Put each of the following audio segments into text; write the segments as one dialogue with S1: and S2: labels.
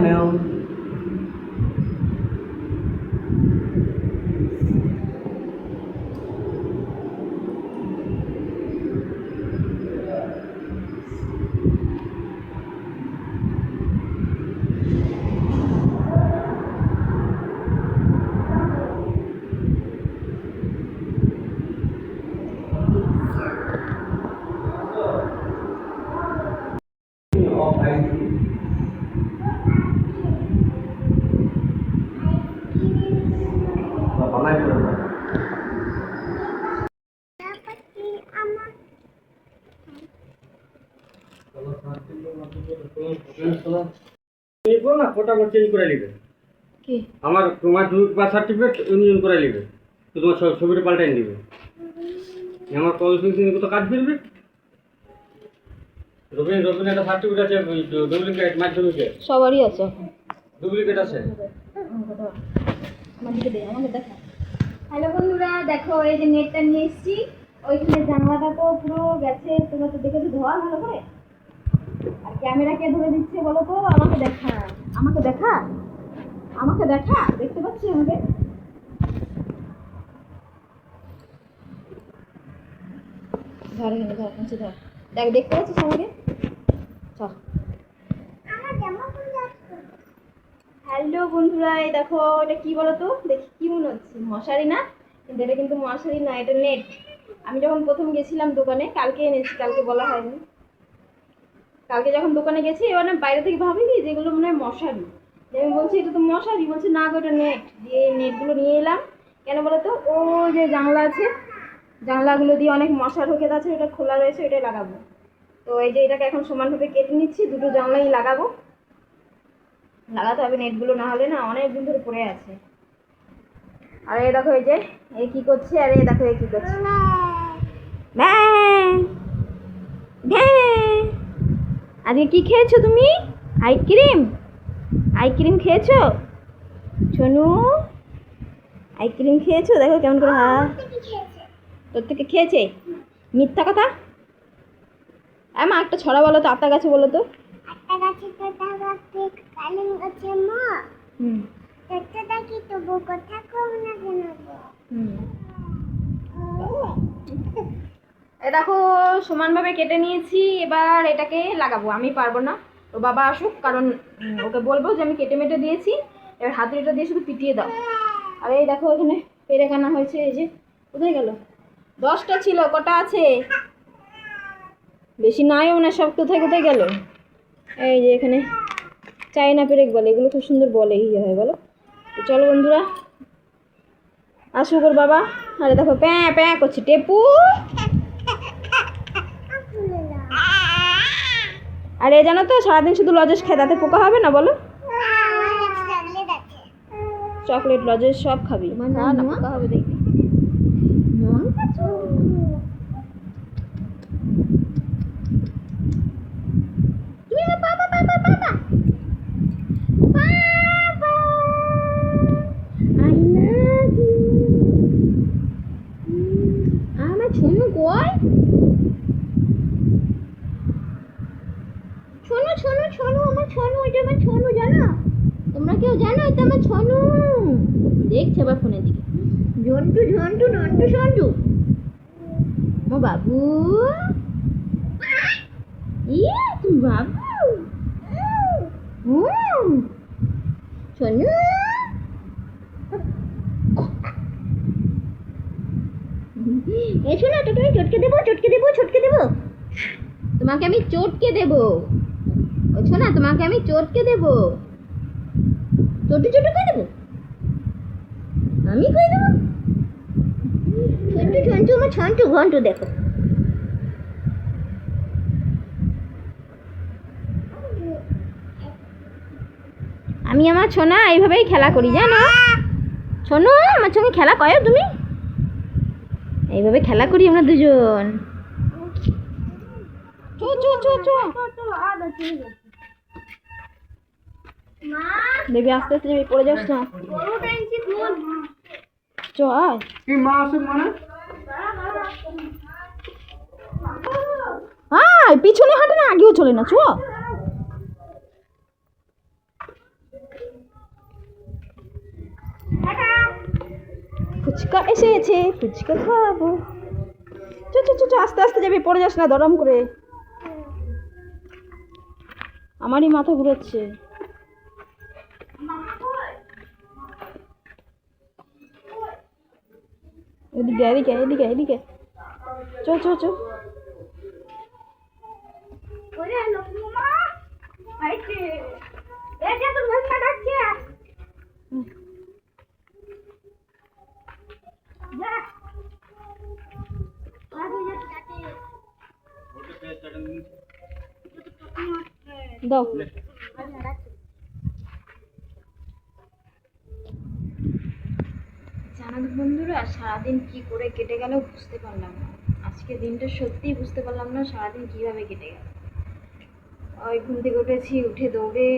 S1: Meow. Change করে নিবে কি আমার তোমার বার্থ সার্টিফিকেট ইউনিয়ন করে নিবে তো তোমার ছবিটা পাল্টাই দিবে আমার কল ফিক্সিং তো কাজ ফিরবে রবিন একটা সার্টিফিকেট আছে ডুপ্লিকেট মাধ্যমিকে
S2: সবারই আছে
S1: ডুপ্লিকেট আছে
S2: আমাকে দেখা। হ্যালো বন্ধুরা, দেখো এই যে নেটটা নিয়ে এসেছি। ওইখানে জানলাটা তো পুরো গেছে, তোমরা তো দেখেছো ধোয়া ভালো করে। আর ক্যামেরা কে ধরে দিচ্ছে বলো তো? আমাকে দেখা, আমাকে দেখা, আমাকে দেখা, দেখতে পাচ্ছি আমাকে? ধর এখানে, ধর কাছে ধর, দেখ দেখতে পাচ্ছিস আমাকে? চল। হ্যালো বন্ধুরা, এই দেখো এটা কি বলো তো? দেখি কি মনে হচ্ছে? মশারি না, কিন্তু এটা কিন্তু মশারি না, এটা নেট। আমি যখন প্রথম গেছিলাম দোকানে, কালকে এনেছি, কালকে বলা হয়নি, কালকে যখন দোকানে গেছি এবার না বাইরে থেকে ভাবি কি যেগুলো মনে হয় মশারি, যে আমি বলছি এটা তো মশারি, বলছে না গো এটা নেট। দিয়ে নেটগুলো নিয়ে এলাম। কেন বলো তো? ও যে জানলা আছে, জানলাগুলো দিয়ে অনেক মশা ঢোকে আছে, ওটা খোলা রয়েছে, ওটাই লাগাবো। তো এই যে এটাকে এখন সমানভাবে কেটে নিচ্ছি, দুটো জানলাই লাগাবো, লাগাতে হবে নেটগুলো, না হলে না অনেক দিন ধরে পড়ে আছে। আর এই দেখো এই যে এই কি করছে, আর এই দেখো এই কি করছে, আজকে কি খেয়েছো তুমি? আইসক্রিম, আইসক্রিম খেয়েছো সোনু? আইসক্রিম খেয়েছো? দেখো কেমন করে, হ্যাঁ তোর থেকে খেয়েছে? মিথ্যা কথা। মা একটা ছড়া বলো তো, আতা গাছে বলো তো।
S3: আতা গাছে তোতা গাছে কালিম গাছে মা তোতা দেখি তবু কথা কম না কেন গো।
S2: এ দেখো সমানভাবে কেটে নিয়েছি, এবার এটাকে লাগাবো। আমি পারবো না, তো বাবা আসুক, কারণ ওকে বলবো যে আমি কেটে মেটে দিয়েছি, এবার হাতুড়িটা দিয়ে শুধু পিটিয়ে দাও। আর এই দেখো এখানে পেরে কানা হয়েছে, এই যে কোথায় গেল? 10টা ছিল, কটা আছে? বেশি নাইও না, সব কোথায় কোথায় গেল? এই যে এখানে চাইনা পেরেক বলে, এগুলো খুব সুন্দর বলে, ইয়ে হয় বলো। তো চলো বন্ধুরা, আসুক ওর বাবা। আরে দেখো প্যাঁ প্যাঁ করছে টেপু। আর এ জানো তো সারাদিন শুধু লজেস খায়, তাতে পোকা হবে না বলো? চকলেট লজেস সব খাবি, না না পোকা হবে দেখবি। আমার ছোনু কই? ছোনু ছোনু ছোনু, আমার ছোনু, এটা আমার ছোনু, জানো? তোমরা কেউ জানো এটা আমার ছোনু? দেখছে আবার ফোনের দিকে, ঝন্টু ঝন্টু নন্টু সন্টু, ও বাবু, ইয়ে তুমি বাবু, সোনু। এসো না, তো তুমি চটকে দেবো, চটকে দেবো, চটকে দেবো, তোমাকে আমি চটকে দেবো। ওছো না, তোমাকে আমি চটকে দেবো, ছোট ছোট করে দেবো, আমি করে দেবো। ছন্টু ছন্টু, আমার ছন্টু ঘন্টু দেখো। আমি আমার ছোনা এইভাবেই খেলা করি জানো। ছোনো আমার সঙ্গে খেলা করো তুমি? এইভাবে খেলা করি আমরা দুজন। চো চো চো চো দেবী, আস্তে আস্তে যাবি, পড়ে যাস না। চো আয়।
S1: কি মা আসুক মানে?
S2: আয়, পিছনে হাঁটে না, আগেও চলে না, চো। ফুচকা এসেছে, ফুচকা খাবো। চো চো চো চো, আস্তে আস্তে যাবি, পড়ে যাস না দরম করে। আমারই মাথা ঘুরাচ্ছে। এদিকে এদিকে এদিকে এদিকে, চো চো চো। দাও। জানো বন্ধুরা, সারাদিন কি করে কেটে গেল বুঝতে পারলাম না। আজকে দিনটা সত্যিই বুঝতে পারলাম না সারাদিন কিভাবে কেটে গেল। ওই ঘুম থেকে উঠেছি, উঠে দৌড়ে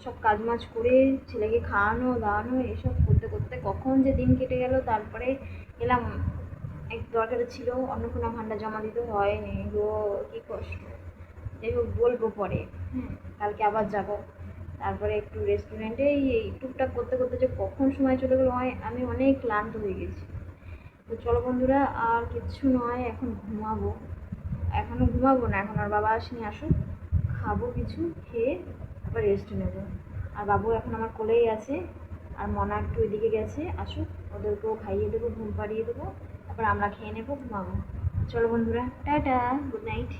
S2: সব কাজ মাজ করে ছেলেকে খাওয়ানো দাওয়ানো এসব করতে করতে কখন যে দিন কেটে গেল। তারপরে এলাম, এক দরকার ছিল, অন্নপূর্ণা ভাণ্ডার জমা দিতে হয়নি গো, কি কষ্ট। যাই হোক, বলবো পরে। কালকে আবার যাব। তারপরে একটু রেস্টুরেন্টে এই টুকটাক করতে করতে যে কখন সময় চলে গেলো, আমি অনেক ক্লান্ত হয়ে গেছি। তো চলো বন্ধুরা, আর কিচ্ছু নয়, এখন ঘুমাবো। এখনও ঘুমাবো না, এখন আর বাবা আসেনি, আসুক, খাবো কিছু, খেয়ে আবার রেস্ট নেব। আর বাবু এখন আমার কোলেই আছে, আর মনা একটু ওইদিকে গেছে, আসুক, ওদেরকেও খাইয়ে দেবো, ঘুম পাড়িয়ে দেবো, তারপর আমরা খেয়ে নেবো, ঘুমাবো। চলো বন্ধুরা, টাটা, গুড নাইট।